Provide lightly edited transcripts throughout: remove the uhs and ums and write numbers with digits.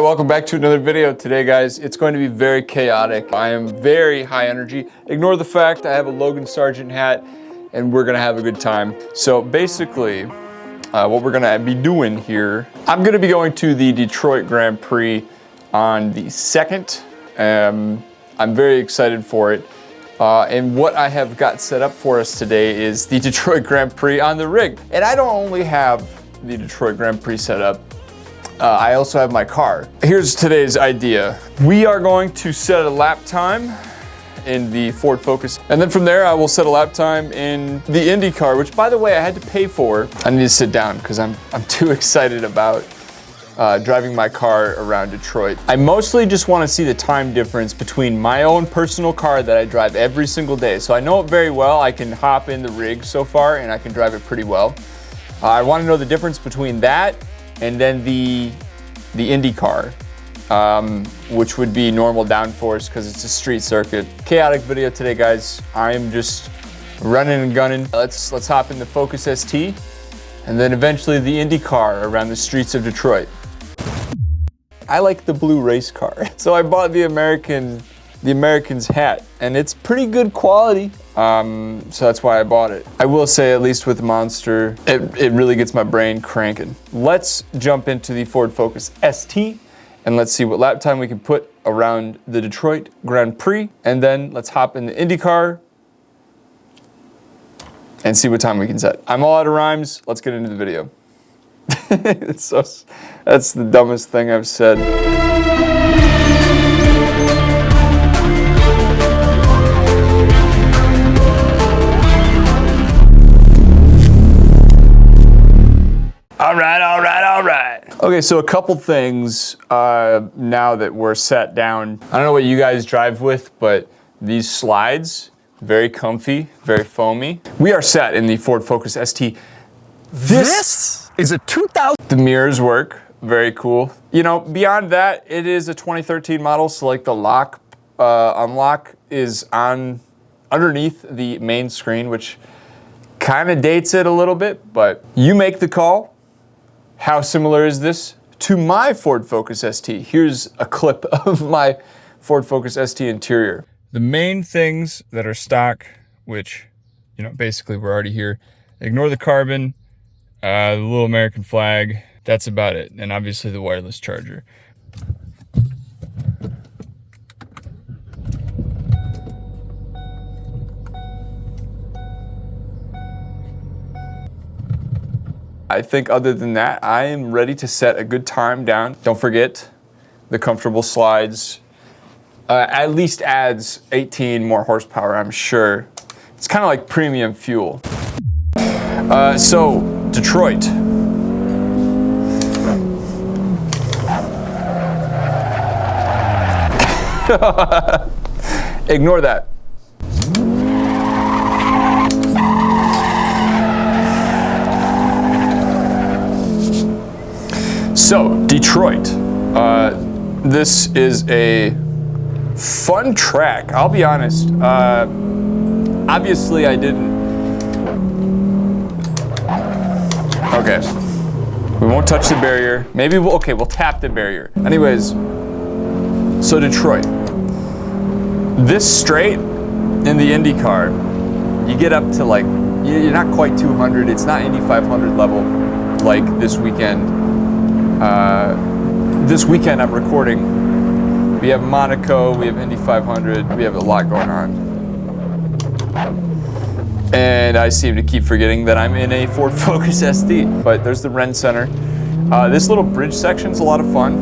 welcome back to another video today, guys. It's going to be very chaotic. I am very high energy. Ignore the fact I have a Logan Sargent hat and we're gonna have a good time. So basically, what we're gonna be doing here, I'm gonna be going to the Detroit Grand Prix on the 2nd. I'm very excited for it. And what I have got set up for us today is the Detroit Grand Prix on the rig. And I don't only have the Detroit Grand Prix set up, I also have my car. Here's today's idea. We are going to set a lap time in the Ford Focus. And then from there, I will set a lap time in the IndyCar, which by the way, I had to pay for. I need to sit down because I'm too excited about driving my car around Detroit. I mostly just want to see the time difference between my own personal car that I drive every single day. So I know it very well. I can hop in the rig so far and I can drive it pretty well. I want to know the difference between that and then the IndyCar, which would be normal downforce because it's a street circuit. Chaotic video today, guys. I am just running and gunning. Let's hop in the Focus ST and then eventually the IndyCar around the streets of Detroit. I like the blue race car, so I bought the American's hat, and it's pretty good quality. So that's why I bought it. I will say, at least with Monster, it really gets my brain cranking. Let's jump into the Ford Focus ST and let's see what lap time we can put around the Detroit Grand Prix. And then let's hop in the IndyCar and see what time we can set. I'm all out of rhymes. Let's get into the video. That's the dumbest thing I've said. All right. Okay, so a couple things now that we're sat down. I don't know what you guys drive with, but these slides, very comfy, very foamy. We are set in the Ford Focus ST. This is a 2000. The mirrors work, very cool. You know, beyond that, it is a 2013 model, so like the lock, unlock is underneath the main screen, which kind of dates it a little bit, but you make the call. How similar is this to my Ford Focus ST? Here's a clip of my Ford Focus ST interior. The main things that are stock, which, you know, basically we're already here. Ignore the carbon, the little American flag, that's about it. And obviously the wireless charger. I think other than that, I am ready to set a good time down. Don't forget the comfortable slides. At least adds 18 more horsepower, I'm sure. It's kind of like premium fuel. So, Detroit. Ignore that. So, Detroit. This is a fun track, I'll be honest. Obviously I didn't. Okay. We won't touch the barrier. Maybe we'll tap the barrier. Anyways, so Detroit. This straight in the IndyCar, you get up to like, you're not quite 200, it's not Indy 500 level like this weekend. This weekend I'm recording. We have Monaco, we have Indy 500, we have a lot going on. And I seem to keep forgetting that I'm in a Ford Focus ST. But there's the Ren Center. This little bridge section's a lot of fun.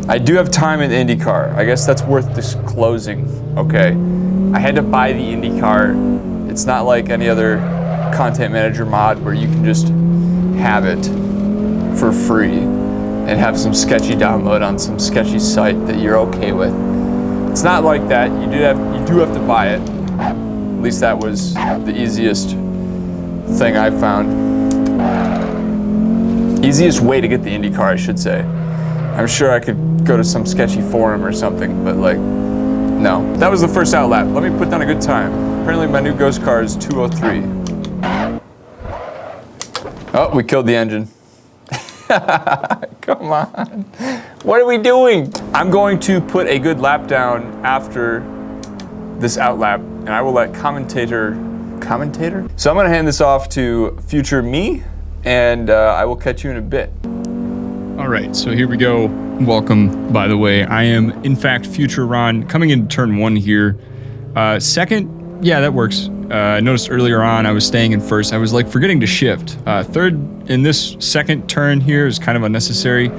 I do have time in the IndyCar. I guess that's worth disclosing, okay? I had to buy the IndyCar. It's not like any other content manager mod where you can just have it for free and have some sketchy download on some sketchy site that you're okay with. It's not like that. You do have to buy it. At least that was the easiest thing I found. Easiest way to get the IndyCar, I should say. I'm sure I could go to some sketchy forum or something, but like, no. That was the first out lap. Let me put down a good time. Apparently my new ghost car is 203. Oh, we killed the engine. Come on. What are we doing? I'm going to put a good lap down after this out lap, and I will let commentator? So I'm gonna hand this off to future me, and I will catch you in a bit. All right, so here we go. Welcome, by the way. I am, in fact, future Ron, coming into turn 1 here. Second, yeah, that works. I noticed earlier on I was staying in first. I was like forgetting to shift. Third in this second turn here is kind of unnecessary.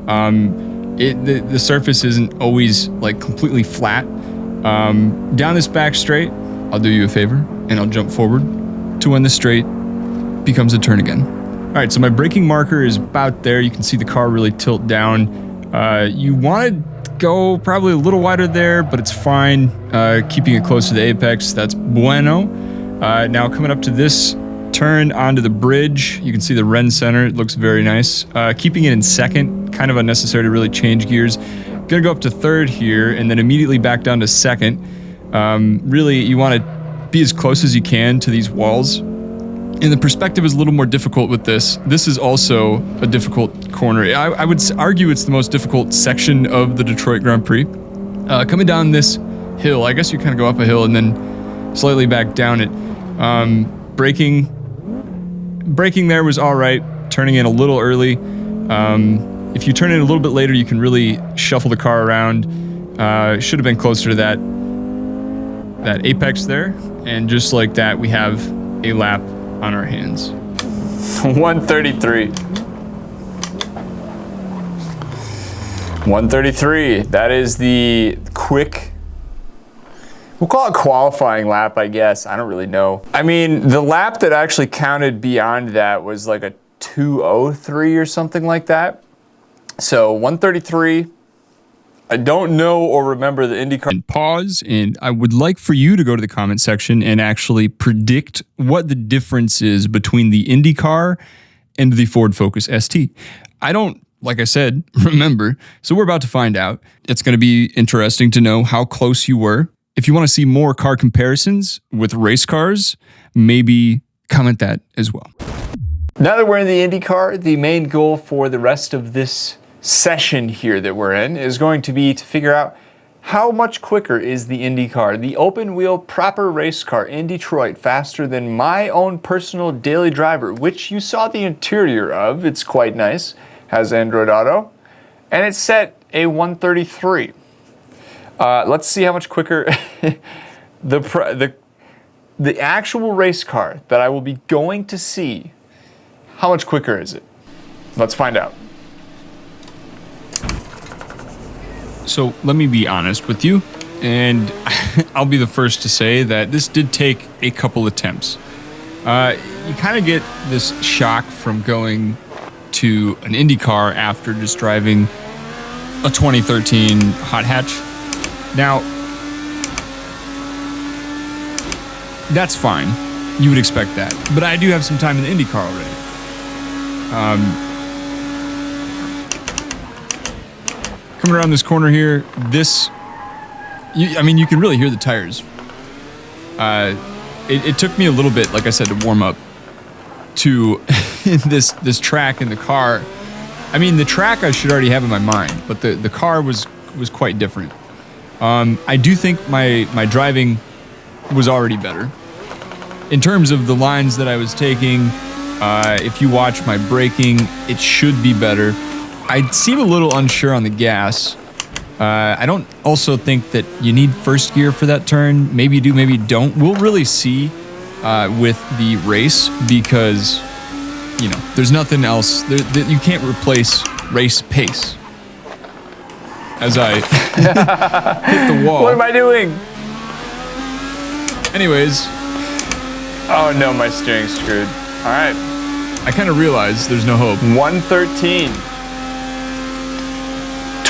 The surface isn't always like completely flat. Down this back straight, I'll do you a favor and I'll jump forward to when the straight becomes a turn again. All right, so my braking marker is about there. You can see the car really tilt down. You want to go probably a little wider there, but it's fine. Keeping it close to the apex, that's bueno. Now coming up to this turn onto the bridge, you can see the Ren center. It looks very nice. Keeping it in second, kind of unnecessary to really change gears. Gonna go up to third here and then immediately back down to second. Really, you want to be as close as you can to these walls. And the perspective is a little more difficult with this. This is also a difficult corner. I would argue it's the most difficult section of the Detroit Grand Prix. Coming down this hill, I guess you kind of go up a hill and then slightly back down it. Braking there was all right. Turning in a little early. If you turn in a little bit later, you can really shuffle the car around. Should have been closer to that apex there. And just like that, we have a lap on our hands. 133. 133. That is the quick, we'll call it qualifying lap, I guess. I don't really know. I mean, the lap that actually counted beyond that was like a 2:03 or something like that. So 133. I don't know or remember the IndyCar. And pause, and I would like for you to go to the comment section and actually predict what the difference is between the IndyCar and the Ford Focus ST. I don't, like I said, remember, so we're about to find out. It's going to be interesting to know how close you were. If you want to see more car comparisons with race cars, maybe comment that as well. Now that we're in the IndyCar, the main goal for the rest of this session here that we're in is going to be to figure out how much quicker is the IndyCar, the open wheel proper race car in Detroit, faster than my own personal daily driver, which you saw the interior of. It's quite nice, has Android Auto, and it's set a 133. Let's see how much quicker the actual race car that I will be going to see, how much quicker is it? Let's find out. So let me be honest with you, and I'll be the first to say that this did take a couple attempts. You kind of get this shock from going to an IndyCar after just driving a 2013 hot hatch. Now, that's fine. You would expect that. But I do have some time in the IndyCar already. Coming around this corner here, I mean, you can really hear the tires. It took me a little bit, like I said, to warm up to this track in the car. I mean, the track I should already have in my mind, but the car was quite different. I do think my driving was already better. In terms of the lines that I was taking, if you watch my braking, it should be better. I seem a little unsure on the gas. I don't also think that you need first gear for that turn. Maybe you do, maybe you don't. We'll really see with the race because, you know, there's nothing else. You can't replace race pace. As I hit the wall. What am I doing? Anyways. Oh no, my steering's screwed. All right. I kind of realized there's no hope. 113.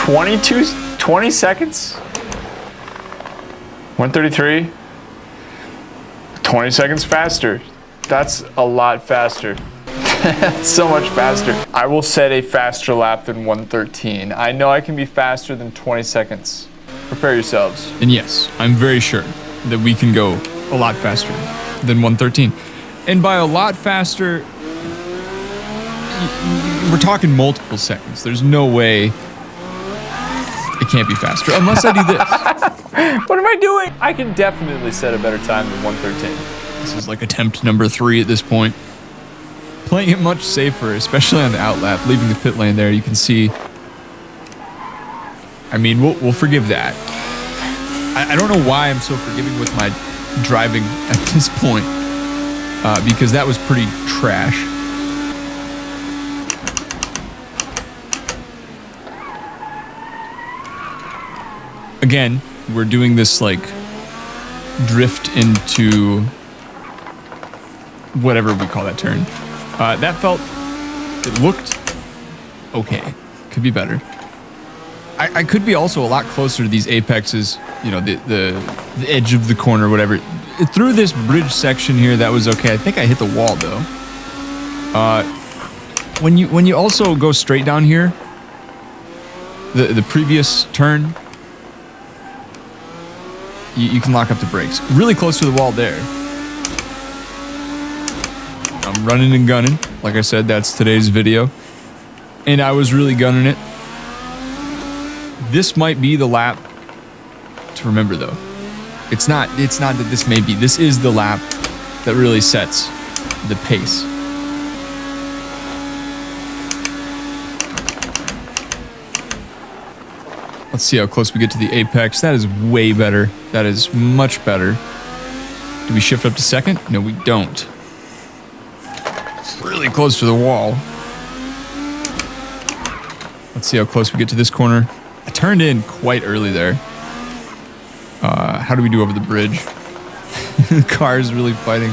20 seconds? 133. 20 seconds faster. That's a lot faster. That's so much faster. I will set a faster lap than 113. I know I can be faster than 20 seconds. Prepare yourselves. And yes, I'm very sure that we can go a lot faster than 113. And by a lot faster, we're talking multiple seconds. There's no way it can't be faster unless I do this. What am I doing? I can definitely set a better time than 113. This is like attempt number 3 at this point. Playing it much safer, especially on the outlap, leaving the pit lane there. You can see. I mean, we'll forgive that. I don't know why I'm so forgiving with my driving at this point, because that was pretty trash. Again, we're doing this like drift into whatever we call that turn. It looked okay. Could be better. I could be also a lot closer to these apexes, you know, the edge of the corner, whatever. Through this bridge section here, that was okay. I think I hit the wall though. When you also go straight down here, the previous turn, you can lock up the brakes. Really close to the wall there. I'm running and gunning. Like I said, that's today's video. And I was really gunning it. This might be the lap to remember though. It's not that this may be. This is the lap that really sets the pace. Let's see how close we get to the apex. That is way better. That is much better. Do we shift up to second? No, we don't. Really close to the wall. Let's see how close we get to this corner. I turned in quite early there. How do we do over the bridge? The car is really fighting.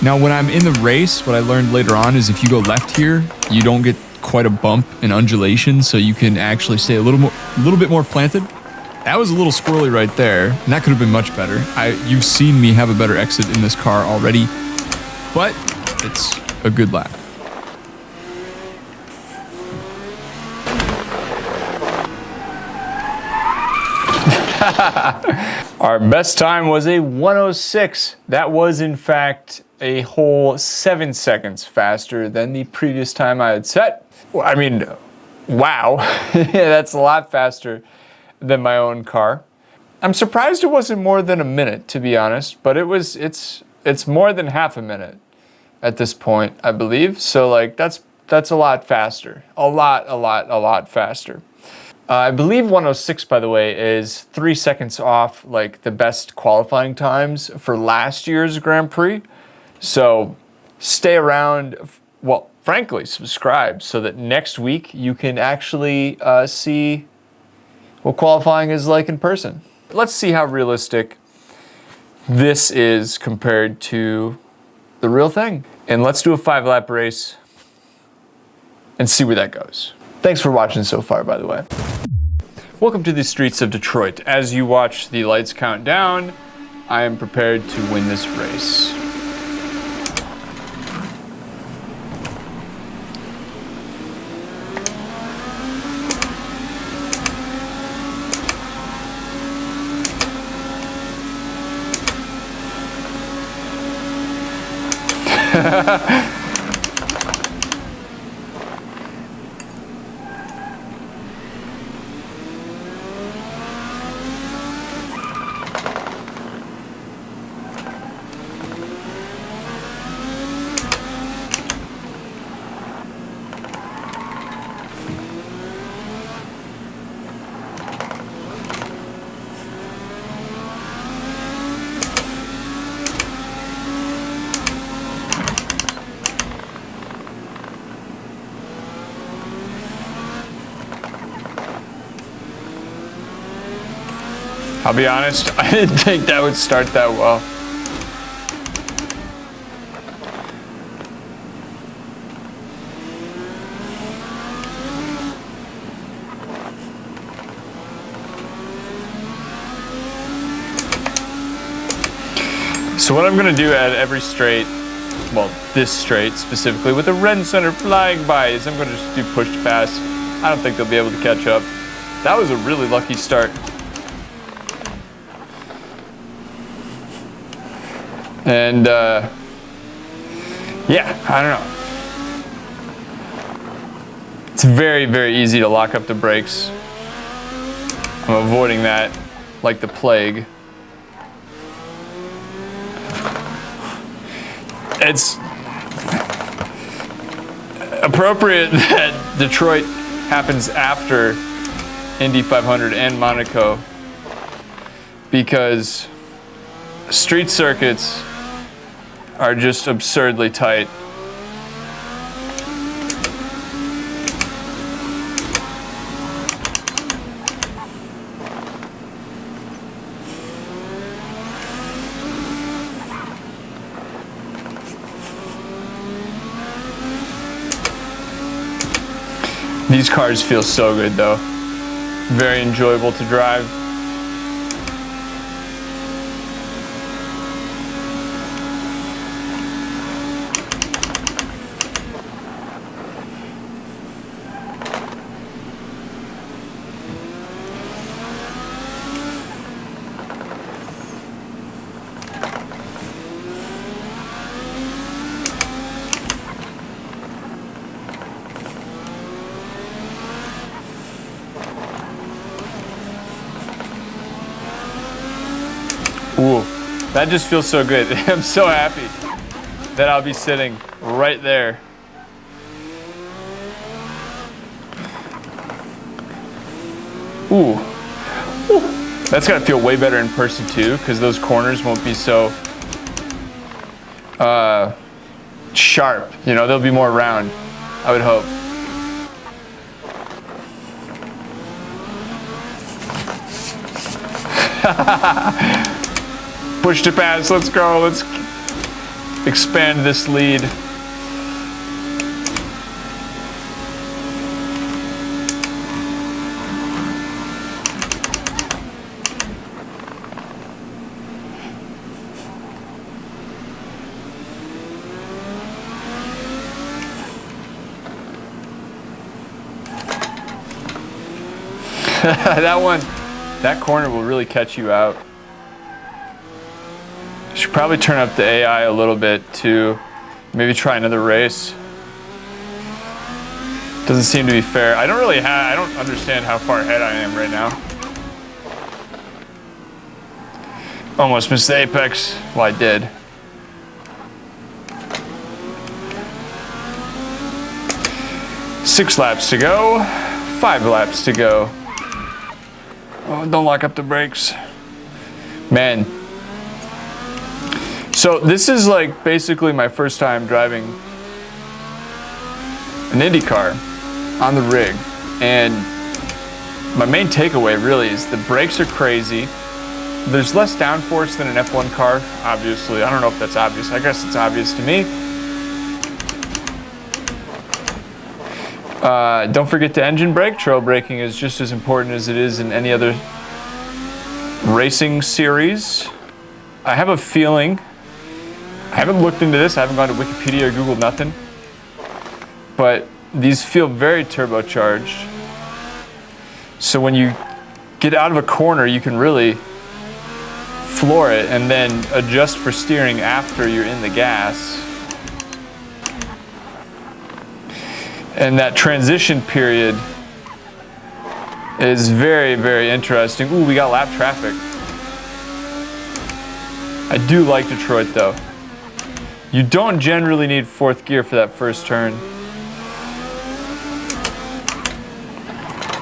Now, when I'm in the race, what I learned later on is if you go left here, you don't get quite a bump and undulation, so you can actually stay a little bit more planted. That was a little squirrely right there, and that could have been much better. You've seen me have a better exit in this car already, but it's a good lap. Our best time was a 106. That was, in fact, a whole 7 seconds faster than the previous time I had set. Well, I mean, wow. That's a lot faster than my own car. I'm surprised it wasn't more than a minute, to be honest, but it's more than half a minute at this point, I believe. So like that's a lot faster. A lot faster. I believe 106, by the way, is 3 seconds off like the best qualifying times for last year's Grand Prix. So stay around. Well, frankly, subscribe so that next week you can actually see what qualifying is like in person. Let's see how realistic this is compared to the real thing. And let's do a 5-lap race and see where that goes. Thanks for watching so far, by the way. Welcome to the streets of Detroit. As you watch the lights count down, I am prepared to win this race. I'll be honest, I didn't think that would start that well. So what I'm gonna do at every straight, well, this straight specifically, with the red center flying by, is I'm gonna just do push to pass. I don't think they'll be able to catch up. That was a really lucky start. And yeah, I don't know. It's very, very easy to lock up the brakes. I'm avoiding that like the plague. It's appropriate that Detroit happens after Indy 500 and Monaco, because street circuits are just absurdly tight. These cars feel so good though. Very enjoyable to drive. Ooh, that just feels so good. I'm so happy that I'll be sitting right there. Ooh. Ooh. That's gotta feel way better in person too, because those corners won't be so sharp. You know, they'll be more round, I would hope. Push to pass, let's go, let's expand this lead. That corner will really catch you out. Should probably turn up the AI a little bit to maybe try another race. Doesn't seem to be fair. I don't understand how far ahead I am right now. Almost missed the apex. Well, I did. Six laps to go. 5 laps to go. Oh, don't lock up the brakes. Man. So this is like basically my first time driving an IndyCar on the rig. And my main takeaway really is the brakes are crazy. There's less downforce than an F1 car, obviously. I don't know if that's obvious. I guess it's obvious to me. Don't forget to engine brake. Trail braking is just as important as it is in any other racing series. I have a feeling, I haven't looked into this, I haven't gone to Wikipedia or Googled nothing, but these feel very turbocharged. So when you get out of a corner, you can really floor it and then adjust for steering after you're in the gas. And that transition period is very, very interesting. Ooh, we got lap traffic. I do like Detroit though. You don't generally need 4th gear for that first turn.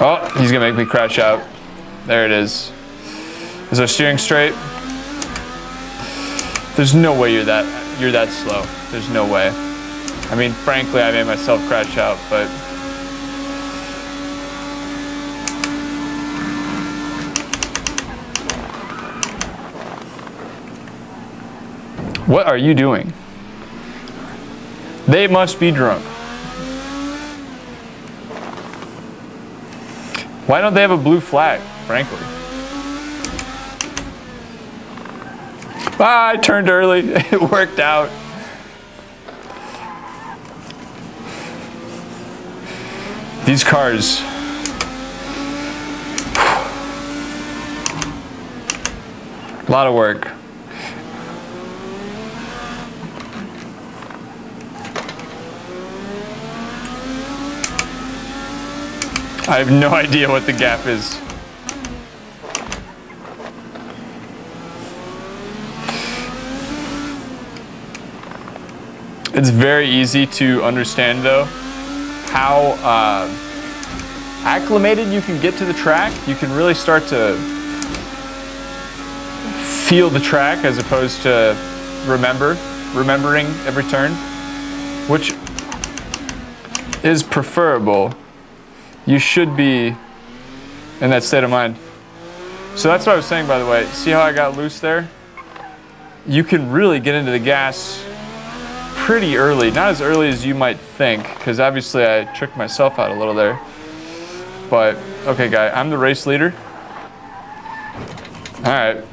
Oh, he's gonna make me crash out. There it is. Is our steering straight? There's no way you're that slow. There's no way. I mean, frankly, I made myself crash out, but what are you doing? They must be drunk. Why don't they have a blue flag, frankly? Ah, I turned early. It worked out. These cars. A lot of work. I have no idea what the gap is. It's very easy to understand though how acclimated you can get to the track. You can really start to feel the track as opposed to remembering every turn, which is preferable. You should be in that state of mind. So that's what I was saying, by the way. See how I got loose there? You can really get into the gas pretty early. Not as early as you might think, because obviously I tricked myself out a little there. But, okay, guy, I'm the race leader. All right.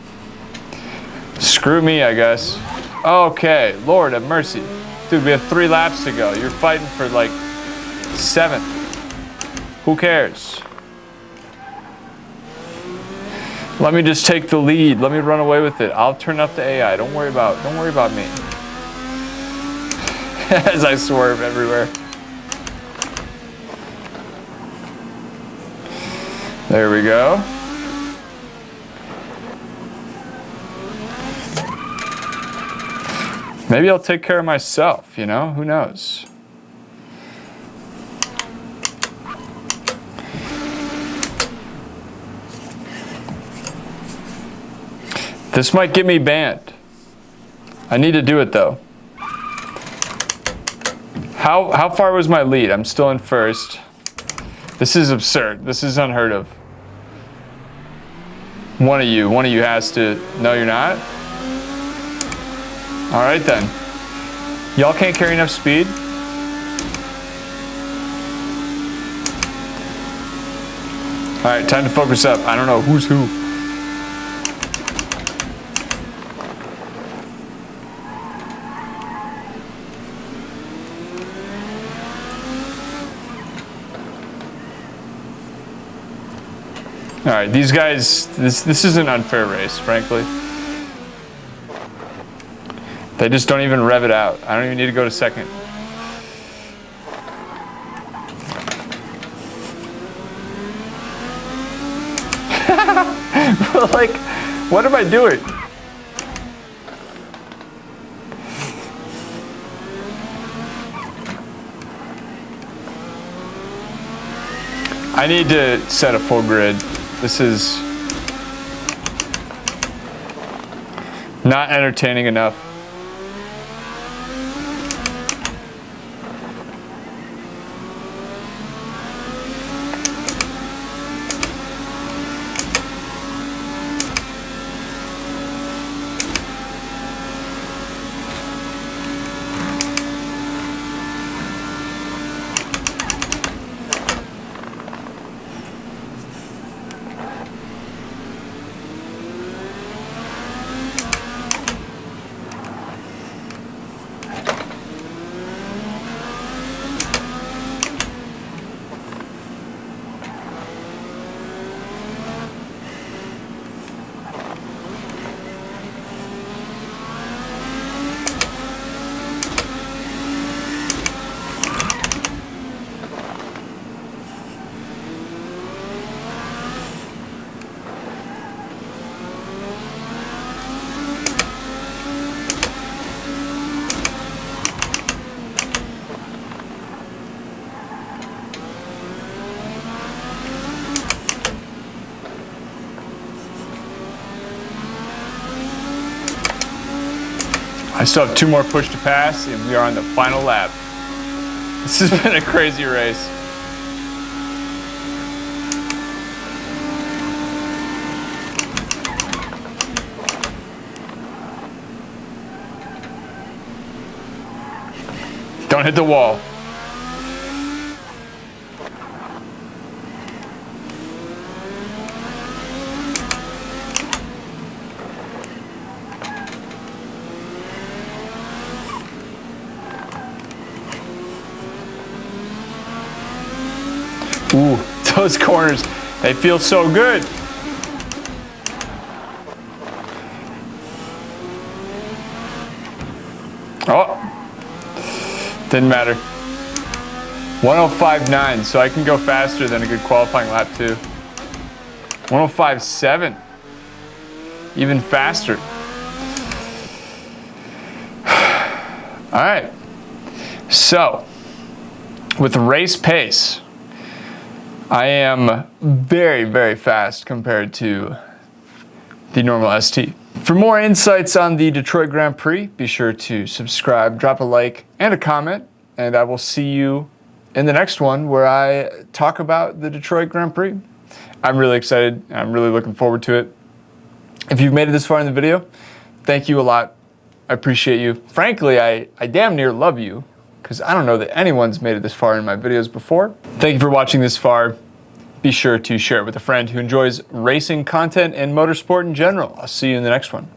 Screw me, I guess. Okay, Lord have mercy. Dude, we have 3 laps to go. You're fighting for like 7th. Who cares? Let me just take the lead. Let me run away with it. I'll turn up the AI. Don't worry about me. As I swerve everywhere. There we go. Maybe I'll take care of myself, you know? Who knows? This might get me banned. I need to do it though. How far was my lead? I'm still in first. This is absurd. This is unheard of. One of you has to. No, you're not? All right then. Y'all can't carry enough speed? All right, time to focus up. I don't know who's who. All right, these guys, this is an unfair race, frankly. They just don't even rev it out. I don't even need to go to second. Like, what am I doing? I need to set a full grid. This is not entertaining enough. I still have 2 more push to pass, and we are on the final lap. This has been a crazy race. Don't hit the wall. Ooh, those corners, they feel so good. Oh, didn't matter. 105.9, so I can go faster than a good qualifying lap too. 105.7, even faster. All right, so with race pace, I am very, very fast compared to the normal ST. For more insights on the Detroit Grand Prix, be sure to subscribe, drop a like, and a comment, and I will see you in the next one where I talk about the Detroit Grand Prix. I'm really excited. I'm really looking forward to it. If you've made it this far in the video, thank you a lot. I appreciate you. Frankly, I damn near love you because I don't know that anyone's made it this far in my videos before. Thank you for watching this far. Be sure to share it with a friend who enjoys racing content and motorsport in general. I'll see you in the next one.